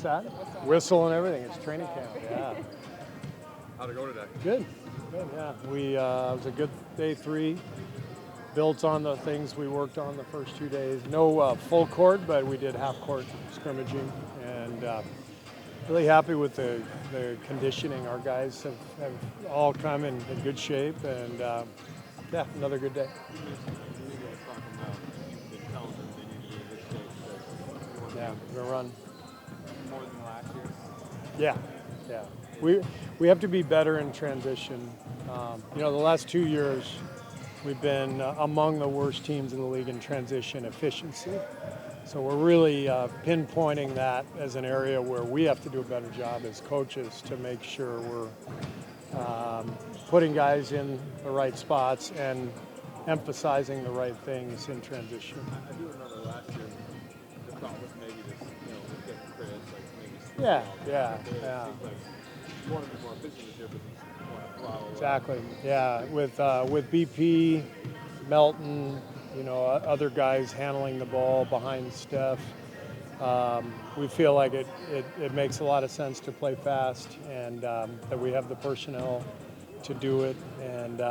What's that? Whistle and everything. It's training camp. Yeah. How'd it go today? Good. Good. Yeah. It was a good day 3. Built on the things we worked on the first 2 days. No full court, but we did half court scrimmaging, and really happy with the conditioning. Our guys have all come in good shape, and yeah, another good day. Yeah, we're gonna run more than last year. Yeah, yeah. We have to be better in transition. The last 2 years we've been among the worst teams in the league in transition efficiency. So we're really pinpointing that as an area where we have to do a better job as coaches to make sure we're putting guys in the right spots and emphasizing the right things in transition. I do remember last year, the thought was maybe this, with getting Chris, maybe. Yeah. Like, you want to be more efficient this year, but you want to follow. Exactly. Yeah. With BP, Melton, other guys handling the ball behind Steph. We feel like it makes a lot of sense to play fast, and that we have the personnel to do it. And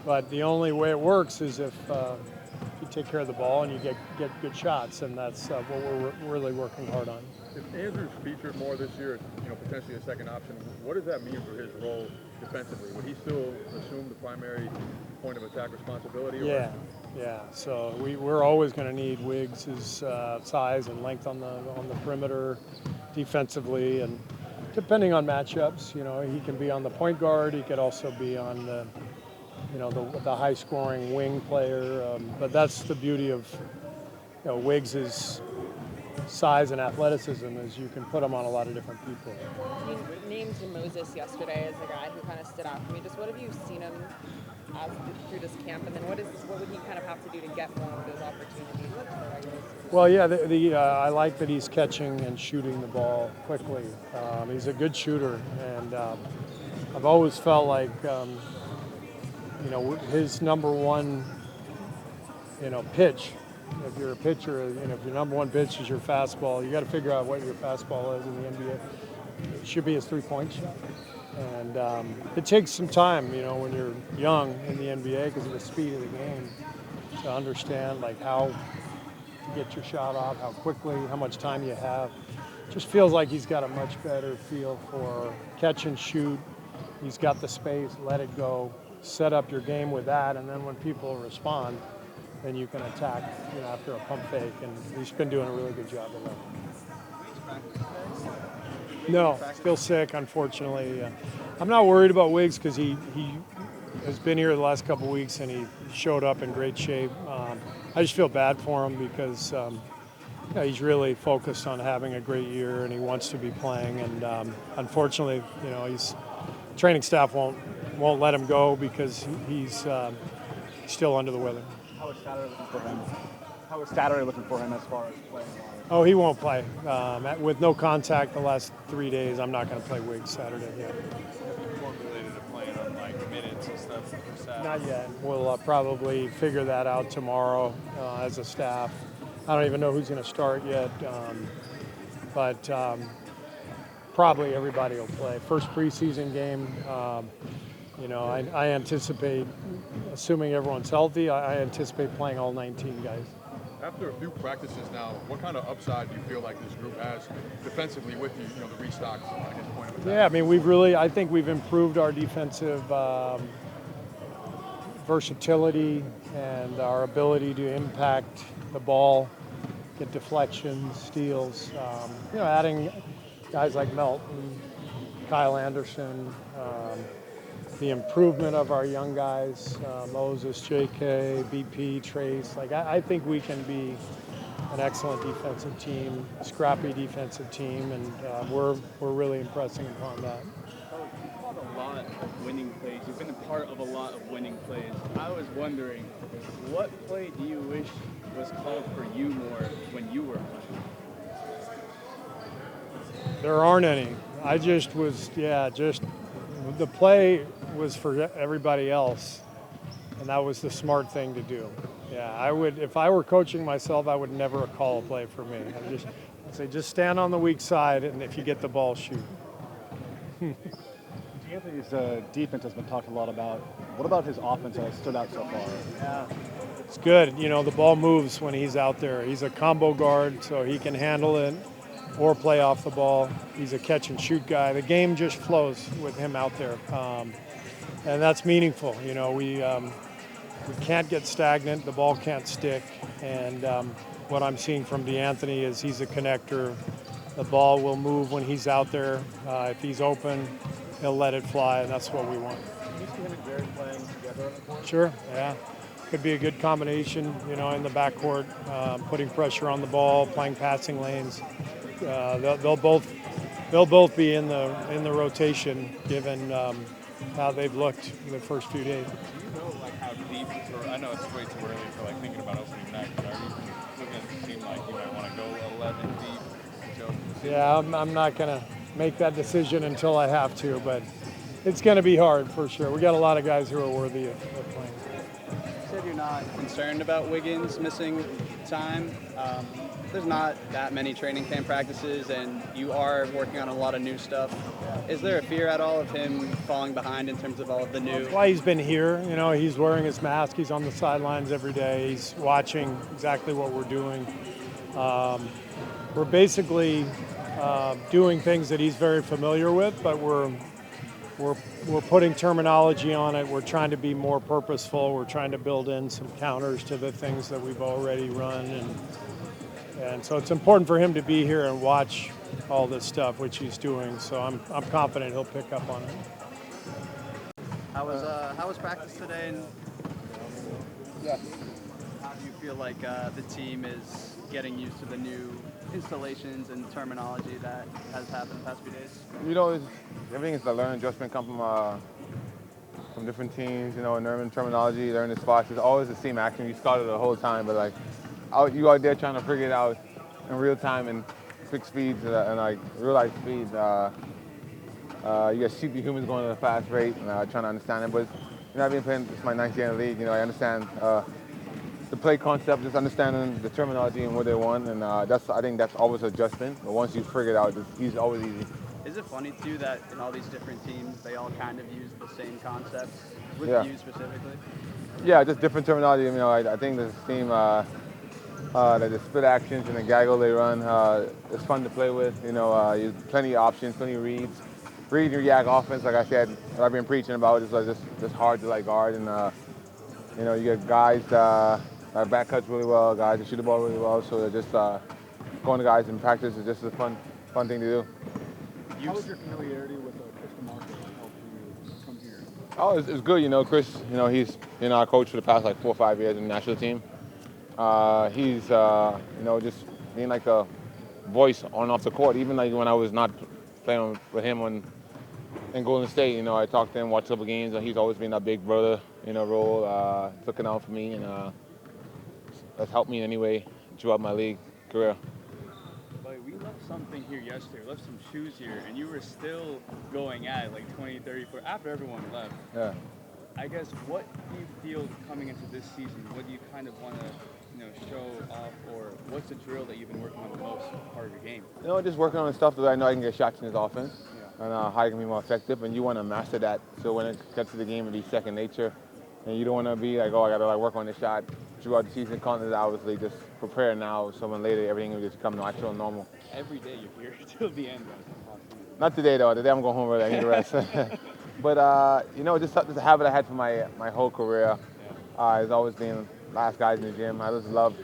but the only way it works is if you take care of the ball and you get good shots, and that's what we're really working hard on. If Andrew's featured more this year, potentially a second option, what does that mean for his role defensively? Would he still assume the primary point of attack responsibility? Yeah. So we're always going to need Wiggs' size and length on the perimeter defensively, and depending on matchups, he can be on the point guard. He could also be on the high-scoring wing player. But that's the beauty of Wiggs' size and athleticism, is you can put him on a lot of different people. You named Moses yesterday as a guy who kind of stood out for me. Just what have you seen him through this camp, and then what would he kind of have to do to get more of those opportunities? Well, yeah, I like that he's catching and shooting the ball quickly. He's a good shooter, and I've always felt like his number one pitch. If you're a pitcher, if your number one pitch is your fastball, you got to figure out what your fastball is in the NBA. It should be his three-point shot. And it takes some time, when you're young in the NBA, because of the speed of the game, to understand how to get your shot off, how quickly, how much time you have. Just feels like he's got a much better feel for catch and shoot. He's got the space, let it go, set up your game with that, and then when people respond, then you can attack, after a pump fake, and he's been doing a really good job of that. No, still sick, unfortunately. I'm not worried about Wiggs because he has been here the last couple of weeks and he showed up in great shape. I just feel bad for him because he's really focused on having a great year and he wants to be playing. And unfortunately, his training staff won't let him go because he's still under the weather. How is Saturday looking for him? How is Saturday looking for him as far as playing? Oh, he won't play. With no contact the last 3 days, I'm not going to play Wiggs Saturday. Yeah. Related to playing on minutes and stuff for Saturday? Not yet. We'll probably figure that out tomorrow as a staff. I don't even know who's going to start yet, but probably everybody will play. First preseason game. I anticipate, assuming everyone's healthy, I anticipate playing all 19 guys. After a few practices now, what kind of upside do you feel like this group has defensively with the restocks at this point of attack? Yeah, I mean, I think we've improved our defensive versatility and our ability to impact the ball, get deflections, steals. Adding guys like Melton, Kyle Anderson, the improvement of our young guys, Moses, JK, BP, Trace. I think we can be an excellent defensive team, a scrappy defensive team, and we're really impressing upon that. You've called a lot of winning plays. You've been a part of a lot of winning plays. I was wondering, what play do you wish was called for you more when you were playing? There aren't any. The play was for everybody else, and that was the smart thing to do. Yeah, if I were coaching myself, I would never call a play for me. Say just stand on the weak side, and if you get the ball, shoot. Anthony's defense has been talked a lot about. What about his offense that has stood out so far? Yeah, it's good. You know, the ball moves when he's out there. He's a combo guard, so he can handle it or play off the ball. He's a catch and shoot guy. The game just flows with him out there, and that's meaningful. You know, we can't get stagnant. The ball can't stick, and what I'm seeing from DeAnthony is he's a connector. The ball will move when he's out there. If he's open, he'll let it fly, and that's what we want. Do you see him and Jared playing together on the court? Sure, yeah. Could be a good combination, you know, in the backcourt, putting pressure on the ball, playing passing lanes. They'll both be in the rotation, given how they've looked in the first few days. Do you know like how deep? Or I know it's way too early for like thinking about opening next, but are you looking to seem like you might want to go 11 deep? Yeah, I'm not going to make that decision until I have to, but it's going to be hard for sure. We got a lot of guys who are worthy of playing. You said you're not concerned about Wiggins missing time. There's not that many training camp practices, and you are working on a lot of new stuff. Is there a fear at all of him falling behind in terms of all of the new? That's why he's been here. You know, he's wearing his mask. He's on the sidelines every day. He's watching exactly what we're doing. We're basically doing things that he's very familiar with, but we're putting terminology on it. We're trying to be more purposeful. We're trying to build in some counters to the things that we've already run, and so it's important for him to be here and watch all this stuff, which he's doing. So I'm confident he'll pick up on it. How was practice today? And Yeah. how do you feel like the team is getting used to the new installations and terminology that has happened the past few days? You know, everything is a learning adjustment. Come from different teams. You know, learning terminology, learning the spots. It's always the same action. You scouted the whole time, but like you out there trying to figure it out in real time and quick speeds and like real life speed. You got superhumans going at a fast rate and trying to understand it. But you know, I've been playing. It's my 9th year in the league. You know, I understand the play concept, just understanding the terminology and what they want, and I think that's always an adjustment. But once you figure it out, it's always easy. Is it funny too that in all these different teams they all kind of use the same concepts with Yeah. you specifically? Yeah, just different terminology. You know, I think this team, the split actions and the gaggle they run, it's fun to play with. You know, you plenty of options, plenty of reads. Read and react offense, like I said, what I've been preaching about is just hard to like guard, and you know, you get guys that back cuts really well, guys that shoot the ball really well. So they're just going to guys in practice is just a fun thing to do. How was your familiarity with Chris DeMarco help you come here? Oh, it's good. You know, Chris. You know, he's been our coach for the past like 4 or 5 years in the national team. He's you know, just being like a voice on and off the court. Even like when I was not playing with him in Golden State, you know, I talked to him, watched a couple games, and he's always been that big brother, you know, role, looking out for me, and that's helped me in any way throughout my league career. But we left something here yesterday. We left some shoes here, and you were still going at it, like 20, 30, 40, after everyone left. Yeah. I guess, what do you feel coming into this season? What do you kind of want to, you know, show off, or what's the drill that you've been working on the most part of your game? You know, just working on the stuff that I know I can get shots in his offense, and how I can be more effective. And you want to master that, so when it gets to the game, it'll be second nature. And you don't want to be like, oh, I got to like work on this shot throughout the season. Constantly, obviously, just prepare now, so when later everything will just come natural and normal. Every day you're here till the end. Not today though. Today I'm going home early. I need to rest. But you know, just a habit I had for my whole career. Has always been last guys in the gym. I just love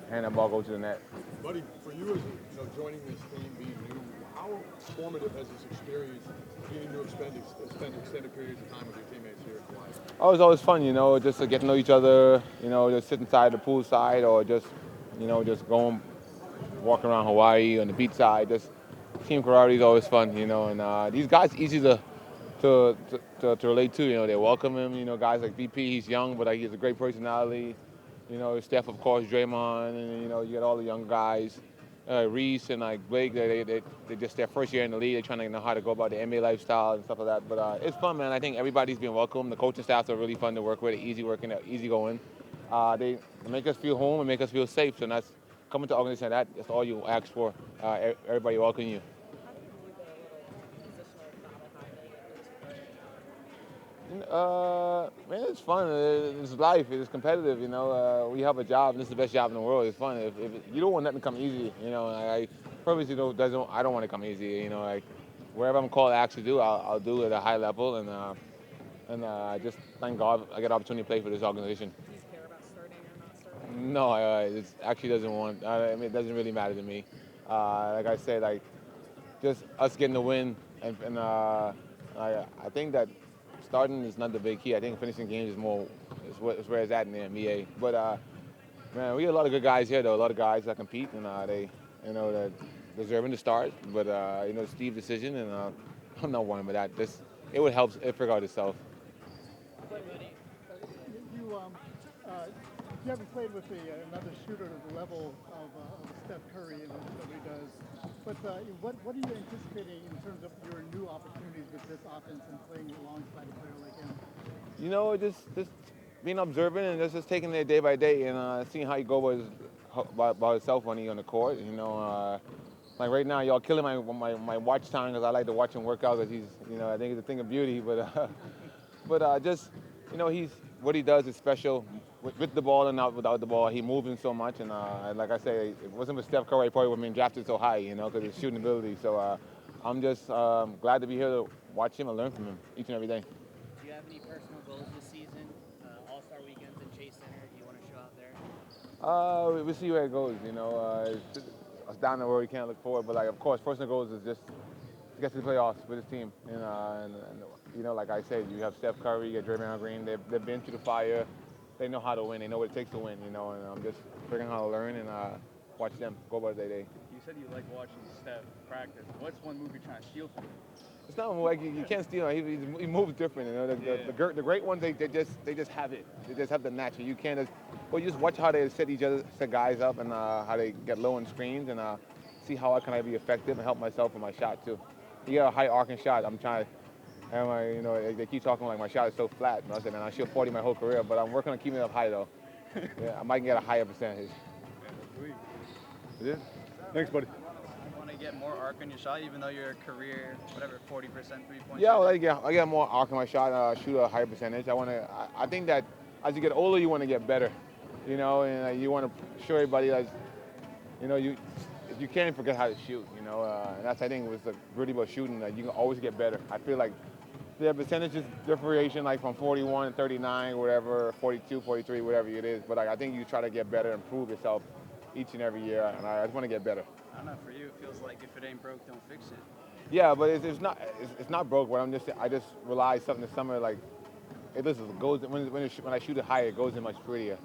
handing the ball, go to the net. Buddy, for you, as you know, joining this team, being new, how formative has this experience getting to spend extended periods of time with your teammates here in Hawaii? Oh, it's always fun, you know, just to get to know each other. You know, just sit inside the pool side, or just, you know, just going, walking around Hawaii on the beach side. Just team camaraderie is always fun, you know. And these guys easy to relate to. You know, they welcome him. You know, guys like BP, he's young, but he has a great personality. You know, Steph, of course, Draymond, and you know, you got all the young guys, Reese and like Blake. They just their first year in the league. They're trying to know how to go about the NBA lifestyle and stuff like that. But it's fun, man. I think everybody's been welcomed. The coaching staffs are really fun to work with. Easy working, easy going. They make us feel home and make us feel safe, and come into the organization, that's all you ask for. Everybody welcome you. How do you view the little positional battle happening at those Man, it's fun. It's life. It's competitive. We have a job, and this is the best job in the world. It's fun. If you don't want nothing to come easy, I purposely doesn't. I don't want to come easy. Like wherever I'm called to actually do, I'll do it at a high level, and I just thank God I get the opportunity to play for this organization. Do you care about starting or not starting? No, it actually doesn't want. I mean, it doesn't really matter to me. Like I said, like just us getting the win, and I think that starting is not the big key. I think finishing games is where it's at in the NBA. But man, we got a lot of good guys here, though. A lot of guys that compete, and they that deserving to start. But Steve's decision, and I'm not worrying about that. It would help it figure out itself. You haven't played with another shooter at the level of Steph Curry and what he does. But what are you anticipating in terms of your new opportunities with this offense and playing alongside a player like him? Just being observant and just taking it day by day and seeing how he go by himself when he's on the court. Like right now, y'all killing my watch time because I like to watch him work out because I think it's a thing of beauty. But just he's what he does is special with the ball and not without the ball. He's moving so much, and like I say, if it wasn't for Steph Curry, he probably would have been drafted so high, because his shooting ability. So I'm just glad to be here to watch him and learn from him each and every day. Do you have any personal goals this season? All-Star weekends in Chase Center. Do you want to show out there? We'll see where it goes. It's down the road. You can't look forward, but of course, personal goals is just to get to the playoffs with his team. And like I said, you have Steph Curry, you got Draymond Green. They've been through the fire. They know how to win. They know what it takes to win. And I'm just figuring out how to learn and watch them go by their day. You said you like watching Steph practice. What's one move you're trying to steal from him? It's not like you can't steal. He moves different. The great ones they just have it. They just have the natural. You can't just you just watch how they set guys up and how they get low on screens and see how I be effective and help myself with my shot too. You got a high arcing shot. I'm trying. And they keep talking like my shot is so flat. And I said, man, I shoot 40 my whole career, but I'm working on keeping it up high though. Yeah, I might get a higher percentage. It is. Thanks, buddy. You want to get more arc on your shot, even though your career, 40% three-point Yeah, shooter? well, I get more arc on my shot, shoot a higher percentage. I think that as you get older, you want to get better, and you want to show everybody that, you can't forget how to shoot, and that's, I think, was the beauty about shooting, that you can always get better. I feel like the percentages differentiation, like from 41 to 39, whatever, 42, 43, whatever it is, but I think you try to get better and prove yourself each and every year, and I just want to get better. I don't know, for you, it feels like if it ain't broke, don't fix it. Yeah, but it's not broke. What I just realized something this summer, like it just goes when I shoot it higher, it goes in much prettier,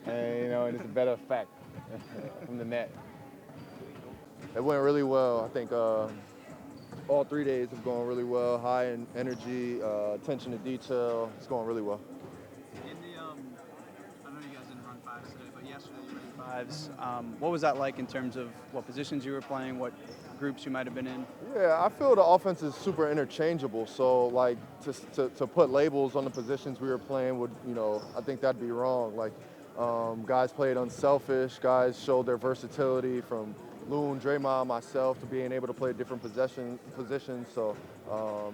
and it's a better effect from the net. It went really well. I think all 3 days have gone really well. High in energy, attention to detail. It's going really well. In the, I know you guys didn't run fives today, but yesterday you ran fives. What was that like in terms of what positions you were playing, what groups you might have been in? Yeah, I feel the offense is super interchangeable. So, like, to put labels on the positions we were playing would, I think that'd be wrong. Like, guys played unselfish. Guys showed their versatility from Loon, Draymond, myself, to being able to play different positions. So,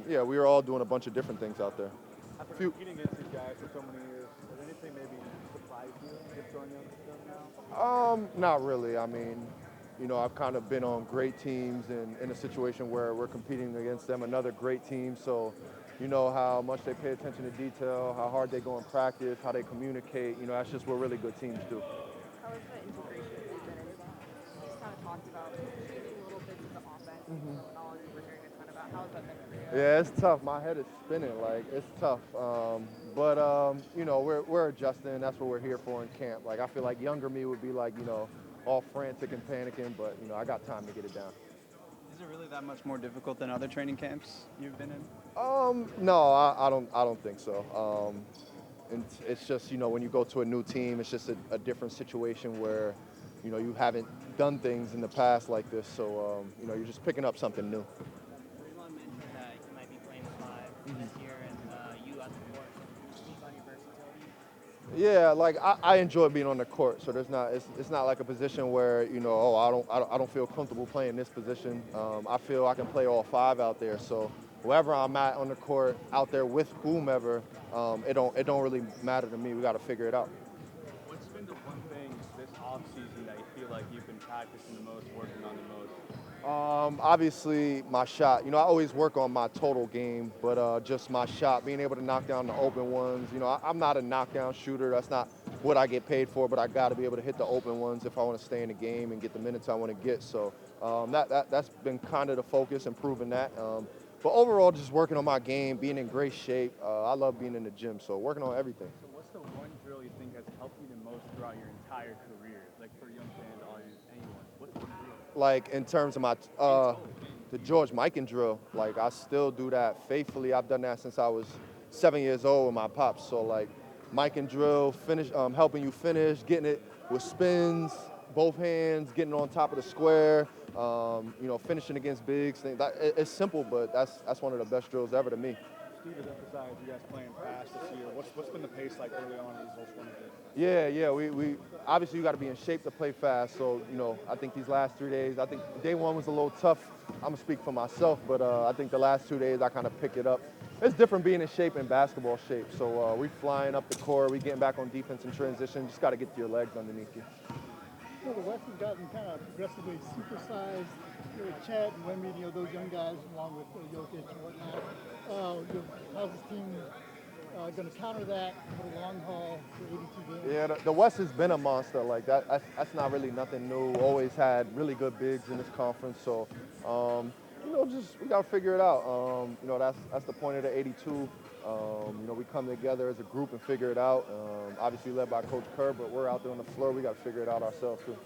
yeah, we were all doing a bunch of different things out there. After competing against these guys for so many years, has anything maybe surprised you just throwing young stuff now? Not really. I mean, I've kind of been on great teams and in a situation where we're competing against them, another great team. So, you know how much they pay attention to detail, how hard they go in practice, how they communicate. That's just what really good teams do. How has the integration been in that? You just kind of talked about changing little bits of the offense, technology we're hearing a ton about. How has that been for you? Yeah, it's tough. My head is spinning. Like, it's tough. But we're adjusting. That's what we're here for in camp. Like, I feel like younger me would be like, all frantic and panicking, but, I got time to get it down. Is it really that much more difficult than other training camps you've been in? No, I don't think so. And it's just, when you go to a new team, it's just a different situation where, you haven't done things in the past like this. So, you're just picking up something new. Draymond mentioned that you might be playing five this year, and you on the court. Can you speak on your versatility? Yeah, like I enjoy being on the court, so it's not like a position where oh I don't feel comfortable playing this position. I feel I can play all five out there. So wherever I'm at on the court, out there with whomever, it don't really matter to me. We got to figure it out. What's been the one thing this off season that you feel like you've been practicing the most, working on the most? Obviously, my shot. I always work on my total game, but just my shot, being able to knock down the open ones. I'm not a knockdown shooter. That's not what I get paid for, but I got to be able to hit the open ones if I want to stay in the game and get the minutes I want to get. So that's been kind of the focus, improving that. But overall, just working on my game, being in great shape. I love being in the gym, so working on everything. So what's the one drill you think has helped you the most throughout your entire career? Like for young fans, audience, anyone. What's one drill? Like in terms of my the George Mikan drill, like I still do that faithfully. I've done that since I was 7 years old with my pops. So like Mikan drill, finish, helping you finish, getting it with spins, both hands, getting on top of the square, finishing against bigs. It's simple, but that's one of the best drills ever to me. Steve has emphasized you guys playing fast this year. What's been the pace like early on in these whole scrimmages? Yeah. We obviously you got to be in shape to play fast. So I think these last 3 days, I think day one was a little tough. I'm gonna speak for myself, but I think the last 2 days I kind of picked it up. It's different being in shape and basketball shape. So we flying up the court, we getting back on defense and transition. Just got to get your legs underneath you. The West has gotten kind of progressively supersized. Chad and Wemby, those young guys, along with Jokic and whatnot. How's this team going to counter that for the long haul for 82 games? Yeah, the West has been a monster. Like that's not really nothing new. Always had really good bigs in this conference. So, just we got to figure it out. That's the point of the 82. We come together as a group and figure it out. Obviously led by Coach Kerr, but we're out there on the floor. We got to figure it out ourselves too.